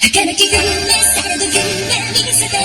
儚き夢されど夢見せて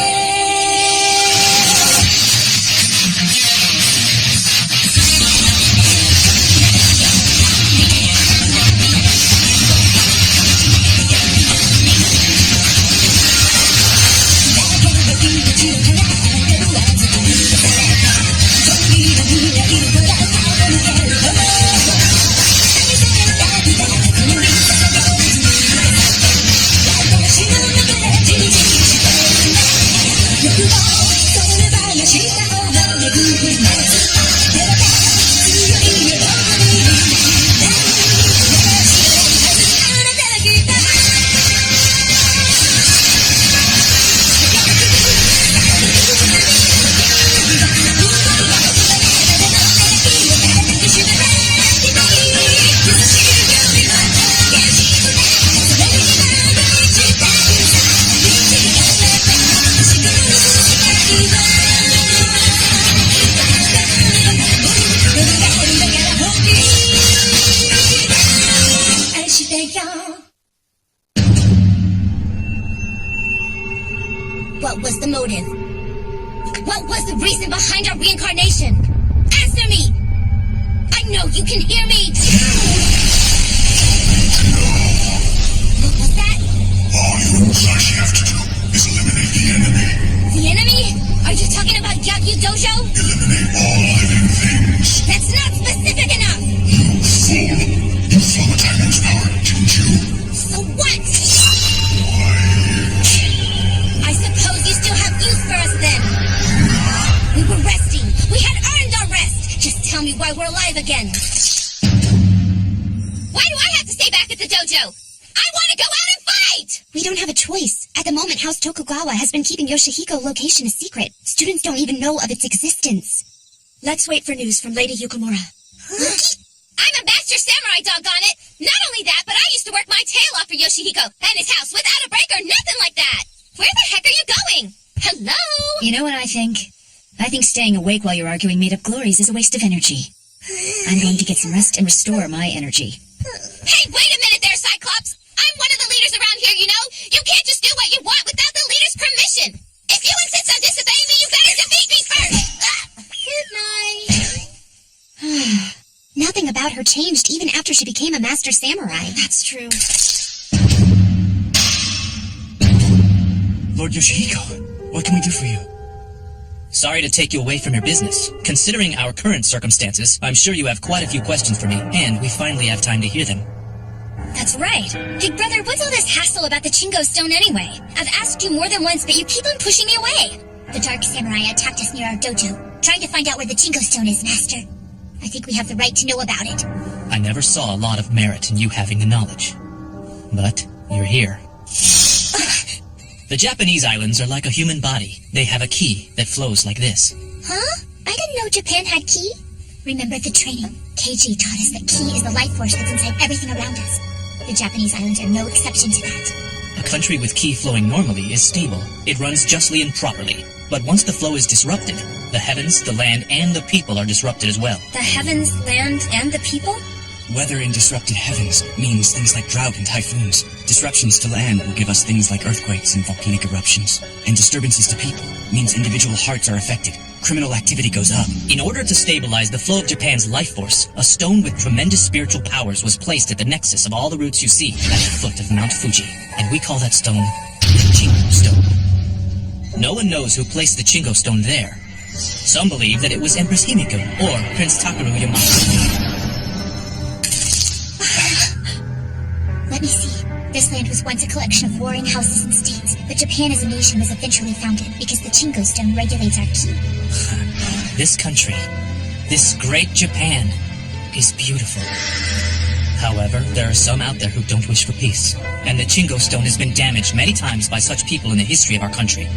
What was the motive? What was the reason behind our reincarnation? Answer me! I know you can hear me! What was that? All you Musashi have to do is eliminate the enemy. The enemy? Are you talking about Gyaku Dojo? Eliminate all living things. That's not specific enough! You fool! You flung a Taiman's power, didn't you? So what? Quiet. I suppose you still have use for us then. We were resting. We had earned our rest. Just tell me why we're alive again. Why do I have to stay back at the dojo? I want to go out and fight! We don't have a choice. At the moment, House Tokugawa has been keeping Yoshihiko location a secret. Students don't even know of its existence. Let's wait for news from Lady Yukamura. I'm a master samurai, doggone it! Not only that, but I used to work my tail off for Yoshihiko and his house without a break or nothing like that! Where the heck are you going? Hello? You know what I think? I think staying awake while you're arguing made-up glories is a waste of energy. I'm going to get some rest and restore my energy. Hey, wait a minute there, Cyclops! I'm one of the leaders around here, you know? You can't just do what you want without the leader's permission! If you insist on disobeying me, you better defeat me first! Good night! Nothing about her changed even after she became a master samurai. That's true. Lord Yoshihiko, what can we do for you? Sorry to take you away from your business. Considering our current circumstances, I'm sure you have quite a few questions for me, and we finally have time to hear them. That's right. Big brother, what's all this hassle about the Chingo Stone anyway? I've asked you more than once, but you keep on pushing me away. The Dark Samurai attacked us near our dojo, trying to find out where the Chingo Stone is, Master. I think we have the right to know about it. I never saw a lot of merit in you having the knowledge. But you're here. The Japanese islands are like a human body. They have a key that flows like this. Huh? I didn't know Japan had ki. Remember the training. Keiji taught us that ki is the life force that's inside everything around us. The Japanese islands are no exception to that. A country with ki flowing normally is stable. It runs justly and properly. But once the flow is disrupted, the heavens, the land, and the people are disrupted as well. The heavens, land, and the people? Weather in disrupted heavens means things like drought and typhoons. Disruptions to land will give us things like earthquakes and volcanic eruptions. And disturbances to people means individual hearts are affected. Criminal activity goes up. In order to stabilize the flow of Japan's life force, a stone with tremendous spiritual powers was placed at the nexus of all the routes you see at the foot of Mount Fuji. And we call that stone the Chingo Stone. No one knows who placed the Chingo Stone there. Some believe that it was Empress Himiko or Prince Takaru Yamato. Let me see. This land was once a collection of warring houses and states, but Japan as a nation was eventually founded because the Chingo Stone regulates our ki. This country, this great Japan, is beautiful. However, there are some out there who don't wish for peace, and the Chingo Stone has been damaged many times by such people in the history of our country.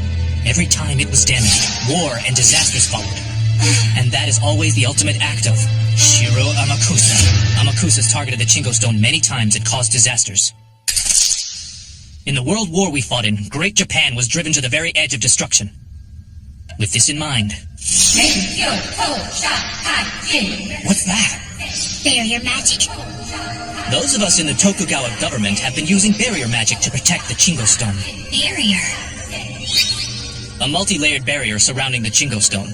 Every time it was damaged, war and disasters followed. And that is always the ultimate act of Shiro Amakusa. Amakusa's targeted the Chingo Stone many times and caused disasters. In the World War we fought in, Great Japan was driven to the very edge of destruction. With this in mind... What's that? Barrier magic. Those of us in the Tokugawa government have been using barrier magic to protect the Chingo Stone. Barrier. A multi-layered barrier surrounding the Chingo Stone.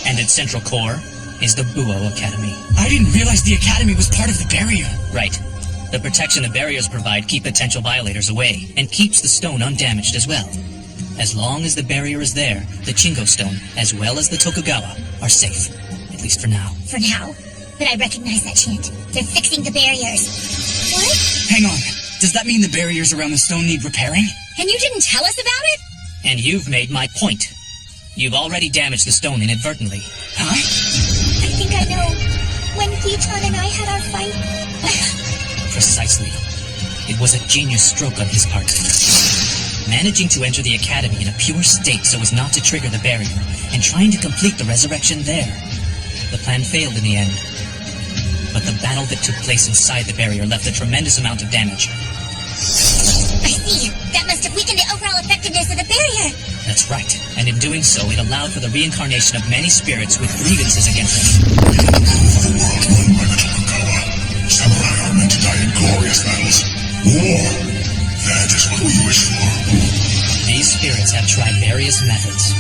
And its central core is the Buo Academy. I didn't realize the academy was part of the barrier. Right. The protection the barriers provide keep potential violators away, and keeps the stone undamaged as well. As long as the barrier is there, the Chingo Stone, as well as the Tokugawa, are safe. At least for now. For now. But I recognize that chant. They're fixing the barriers. What? Hang on. Does that mean the barriers around the stone need repairing? And you didn't tell us about it? And you've made my point. You've already damaged the stone inadvertently. Huh? I think I know. When Kiitan and I had our fight. Precisely. It was a genius stroke on his part. Managing to enter the academy in a pure state so as not to trigger the barrier, and trying to complete the resurrection there. The plan failed in the end. But the battle that took place inside the barrier left a tremendous amount of damage. I see. That must have weakened the overall effectiveness of the barrier. That's right. And in doing so, it allowed for the reincarnation of many spirits with grievances against them. For the world run by the Tokugawa, samurai are meant to die in glorious battles. War! That is what we wish for. These spirits have tried various methods.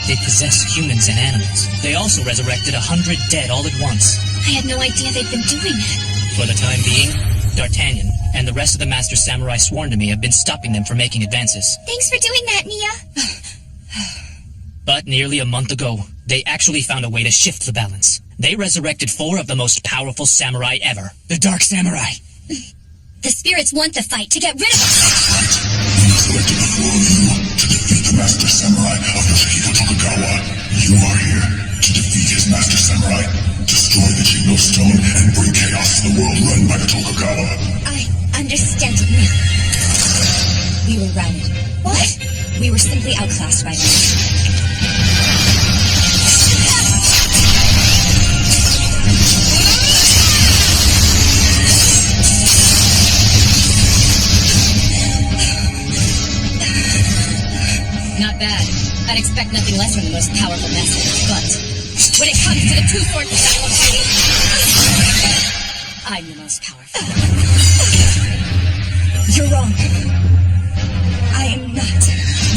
They possess humans and animals. They also resurrected 100 dead all at once. I had no idea they'd been doing that. For the time being, D'Artagnan and the rest of the Master Samurai sworn to me have been stopping them from making advances. Thanks for doing that, Nia. But nearly a month ago, they actually found a way to shift the balance. They resurrected 4 of the most powerful samurai ever. The Dark Samurai. The spirits want the fight to get rid of us. That's right. We selected the 4 of you to defeat the Master Samurai of Yoshihiko Tokugawa. You are here to defeat his Master Samurai, destroy the Chingo Stone, and bring chaos to the world run by the Tokugawa. I understand it now. We were routed. What? We were simply outclassed by them. Not bad. I'd expect nothing less from the most powerful masters, but when it comes to the two-sword battle fighting, I'm the most powerful. You're wrong. I am not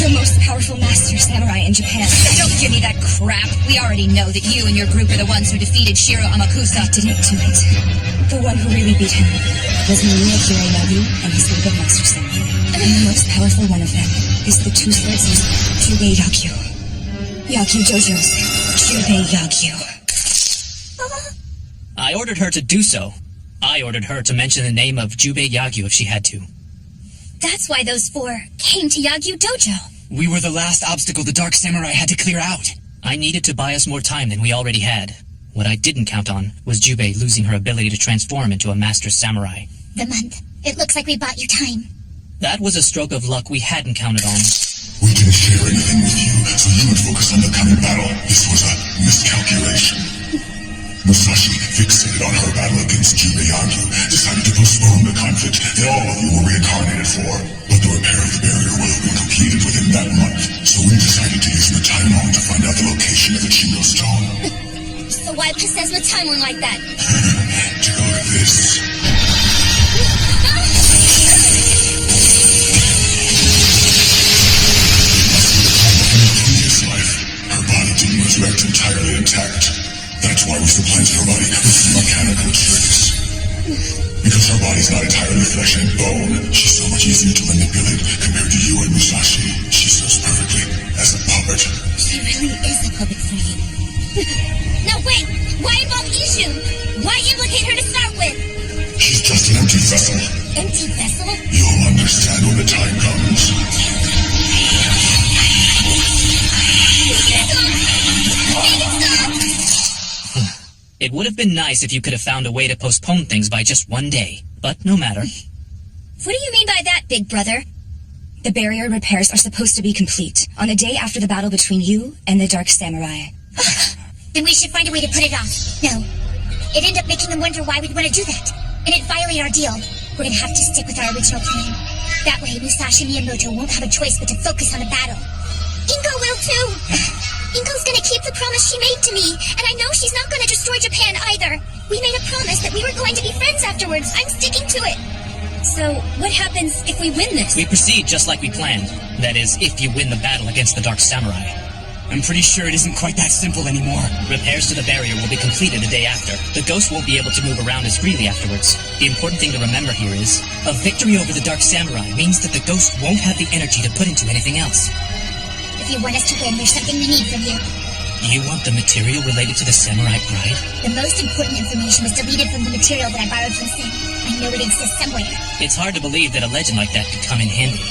the most powerful master samurai in Japan. Don't give me that crap. We already know that you and your group are the ones who defeated Shiro Amakusa. Didn't do it. The one who really beat him was Miria Hirayagi and his group of master samurai. And the most powerful one of them is the two-swordsman Jubei Yagyu. Yagyu Dojo's Jubei Yagyu. I ordered her to do so. I ordered her to mention the name of Jubei Yagyu if she had to. That's why those 4 came to Yagyu Dojo. We were the last obstacle the Dark Samurai had to clear out. I needed to buy us more time than we already had. What I didn't count on was Jubei losing her ability to transform into a master samurai. The month. It looks like we bought you time. That was a stroke of luck we hadn't counted on. We didn't share anything with you, so you would focus on the coming battle. This was a miscalculation. Musashi, fixated on her battle against Jubei Yagyu, decided to postpone the conflict that all of you were reincarnated for. But the repair of the barrier will have been completed within that month, so we decided to use the timeline to find out the location of the Chingo Stone. So why possess the timeline like that? Take a look at this. In a previous life, her body didn't resurrect entirely intact. That's why we supplanted her body with some mechanical tricks. Because her body's not entirely flesh and bone, she's so much easier to manipulate compared to you and Musashi. She serves perfectly as a puppet. She really is a puppet for you. Now wait! Why involve Ishu? Why implicate her to start with? She's just an empty vessel. Empty vessel? You'll understand when the time comes. It would have been nice if you could have found a way to postpone things by just one day. But no matter. What do you mean by that, big brother? The barrier repairs are supposed to be complete on the day after the battle between you and the Dark Samurai. Then we should find a way to put it off. No. It'd end up making them wonder why we'd want to do that. And it'd violate our deal. We're gonna have to stick with our original plan. That way, Musashi Miyamoto won't have a choice but to focus on the battle. Ingo will too! Ingo's gonna keep the promise she made to me, and I know she's not gonna destroy Japan either. We made a promise that we were going to be friends afterwards. I'm sticking to it. So, what happens if we win this? We proceed just like we planned. That is, if you win the battle against the Dark Samurai. I'm pretty sure it isn't quite that simple anymore. Repairs to the barrier will be completed a day after. The ghost won't be able to move around as freely afterwards. The important thing to remember here is, a victory over the Dark Samurai means that the ghost won't have the energy to put into anything else. If you want us to win, there's something we need from you. You want the material related to the Samurai Bride? The most important information was deleted from the material that I borrowed from Sin. I know it exists somewhere. It's hard to believe that a legend like that could come in handy.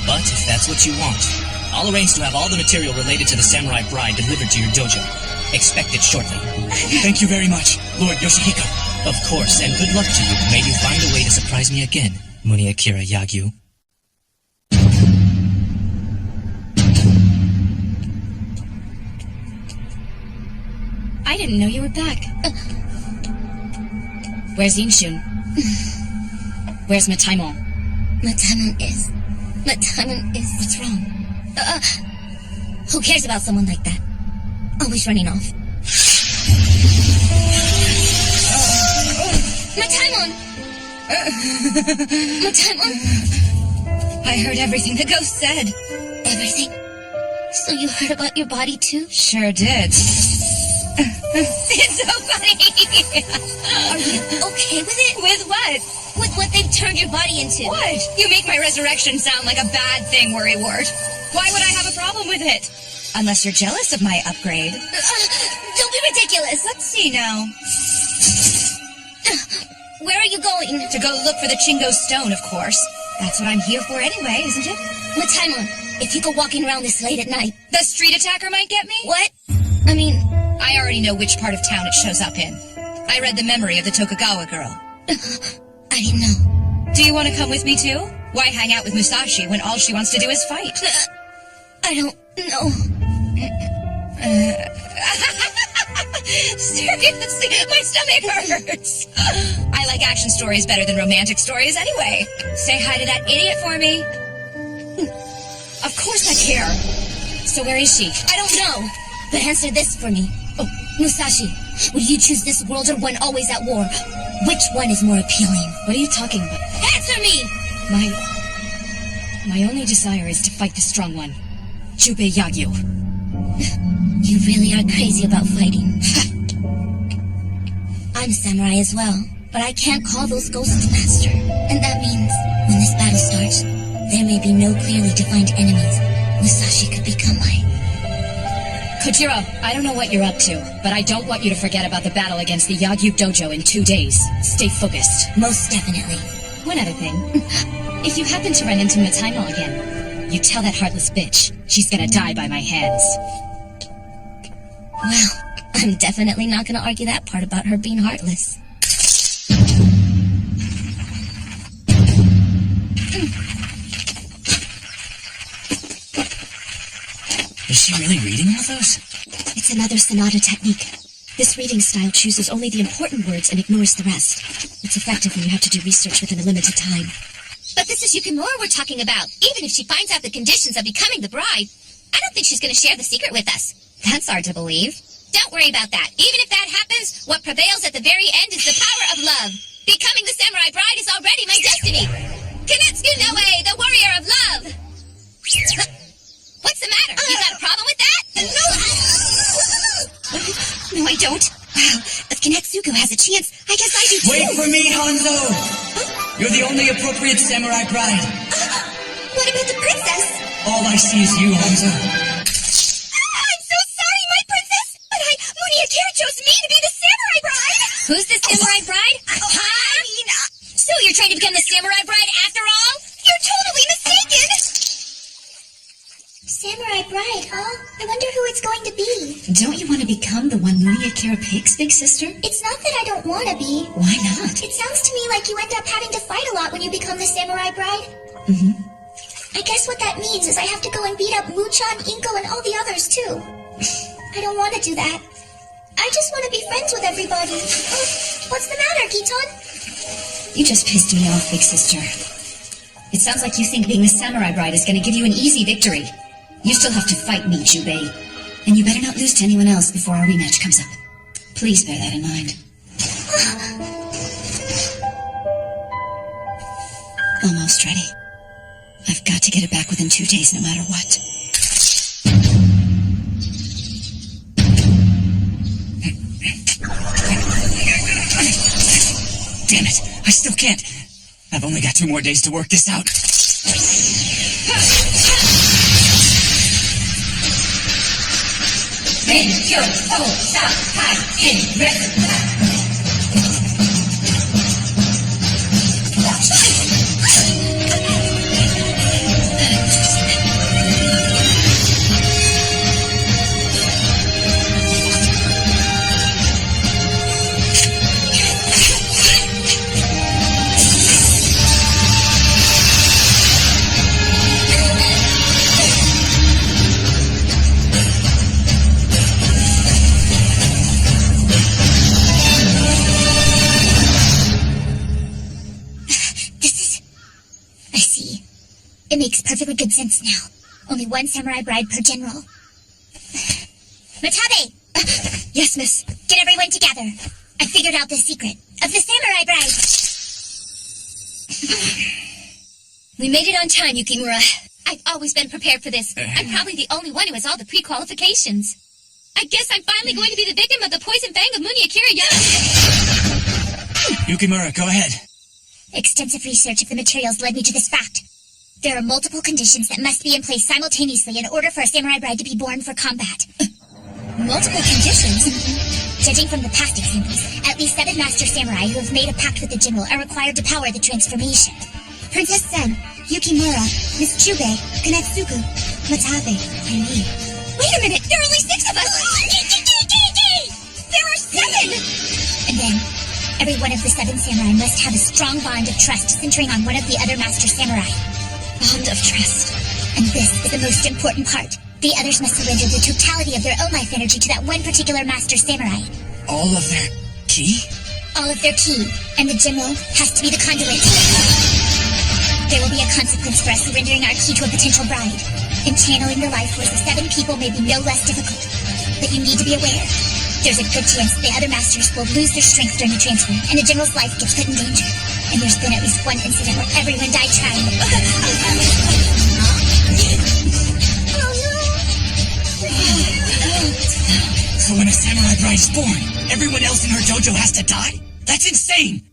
But if that's what you want, I'll arrange to have all the material related to the Samurai Bride delivered to your dojo. Expect it shortly. Thank you very much, Lord Yoshihiko. Of course, and good luck to you. May you find a way to surprise me again, Muniakira Yagyu. I didn't know you were back. Where's Inshun? Where's Mataimon? Matamon is... What's wrong? Who cares about someone like that? Always running off. Matamon! Matamon! I heard everything the ghost said. Everything? So you heard about your body too? Sure did. It's so funny! Are you okay with it? With what? With what they've turned your body into? What? You make my resurrection sound like a bad thing, Worrywart. Why would I have a problem with it? Unless you're jealous of my upgrade. Don't be ridiculous! Let's see now. Where are you going? To go look for the Chingo Stone, of course. That's what I'm here for anyway, isn't it? Matamon, if you go walking around this late at night... The street attacker might get me? What? I mean... I already know which part of town it shows up in. I read the memory of the Tokugawa girl. I didn't know. Do you want to come with me too? Why hang out with Musashi when all she wants to do is fight? I don't know. Seriously, my stomach hurts. I like action stories better than romantic stories anyway. Say hi to that idiot for me. Of course I care. So where is she? I don't know. But answer this for me. Oh, Musashi, would you choose this world or one always at war? Which one is more appealing? What are you talking about? Answer me! My only desire is to fight the strong one. Jubei Yagyu. You really are crazy about fighting. I'm samurai as well, but I can't call those ghosts master. And that means, when this battle starts, there may be no clearly defined enemies. Musashi could become my... Kojiro, I don't know what you're up to, but I don't want you to forget about the battle against the Yagyu Dojo in 2 days. Stay focused. Most definitely. One other thing. If you happen to run into Mataimo again, you tell that heartless bitch she's gonna die by my hands. Well, I'm definitely not gonna argue that part about her being heartless. Is she really reading all those? It's another sonata technique. This reading style chooses only the important words and ignores the rest. It's effective when you have to do research within a limited time. But this is Yukimura we're talking about. Even if she finds out the conditions of becoming the bride, I don't think she's going to share the secret with us. That's hard to believe. Don't worry about that. Even if that happens, what prevails at the very end is the power of love. Becoming the samurai bride is already my destiny. Kanetsugu Noe, the warrior of love. What's the matter? You got a problem with that? No, I don't. Wow, if Kanetsugu has a chance, I guess I do too. Wait for me, Hanzo! You're the only appropriate samurai bride. What about the princess? All I see is you, Hanzo. I'm so sorry, my princess, but Muniakira chose me to be the samurai bride. Who's the samurai bride? So you're trying to become the samurai bride after all? You're totally mistaken. Samurai bride, huh? I wonder who it's going to be. Don't you want to become the one Muniakira picks, big sister? It's not that I don't want to be. Why not? It sounds to me like you end up having to fight a lot when you become the samurai bride. Mm-hmm. I guess what that means is I have to go and beat up Muchan, Inko, and all the others, too. I don't want to do that. I just want to be friends with everybody. Oh, what's the matter, Kiton? You just pissed me off, big sister. It sounds like you think being the samurai bride is going to give you an easy victory. You still have to fight me, Jubei. And you better not lose to anyone else before our rematch comes up. Please bear that in mind. Almost ready. I've got to get it back within 2 days, no matter what. Damn it, I still can't. I've only got 2 more days to work this out. It makes perfectly good sense now. Only 1 samurai bride per general. Matabe! Yes, miss. Get everyone together. I figured out the secret of the samurai bride. We made it on time, Yukimura. I've always been prepared for this. I'm probably the only one who has all the pre-qualifications. I guess I'm finally going to be the victim of the poison fang of Muni Akira Yama. Yukimura, go ahead. Extensive research of the materials led me to this fact. There are multiple conditions that must be in place simultaneously in order for a samurai bride to be born for combat. Multiple conditions? Judging from the past examples, at least 7 master samurai who have made a pact with the general are required to power the transformation. Princess Sen, Yukimura, Miss Chube, Kanetsuku, Matabe, and me. Wait a minute, there are only 6 of us! There are 7! And then, every one of the 7 samurai must have a strong bond of trust centering on one of the other master samurai. Bond of trust. And this is the most important part. The others must surrender the totality of their own life energy to that one particular master samurai. All of their ki? All of their ki, and the general has to be the conduit. There will be a consequence for us surrendering our ki to a potential bride. And channeling the life force of 7 people may be no less difficult. But you need to be aware. There's a good chance the other masters will lose their strength during the transfer, and the general's life gets put in danger. And there's been at least one incident where everyone died trying. So when a samurai bride is born, everyone else in her dojo has to die? That's insane!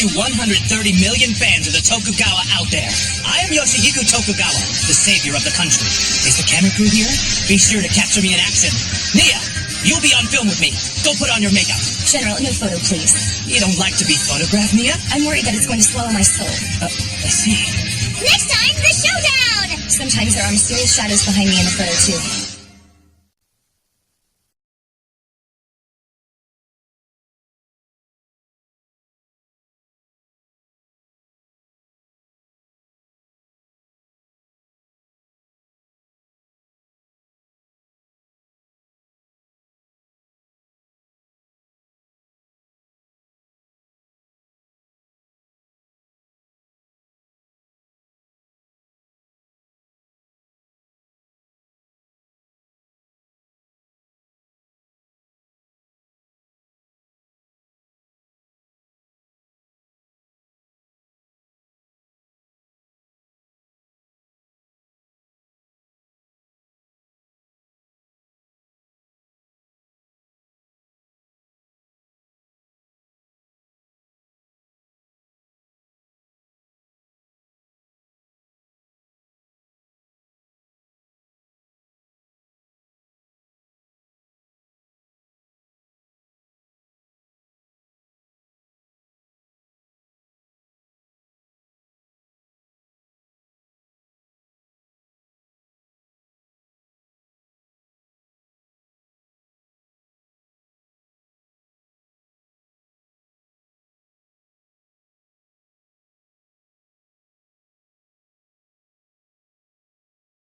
you 130 million fans of the Tokugawa out there. I am Yoshihiko Tokugawa, the savior of the country. Is the camera crew here? Be sure to capture me in action. Nia, you'll be on film with me. Go put on your makeup. General, no photo, please. You don't like to be photographed, Nia? I'm worried that it's going to swallow my soul. I see. Next time, the showdown! Sometimes there are mysterious shadows behind me in the photo, too.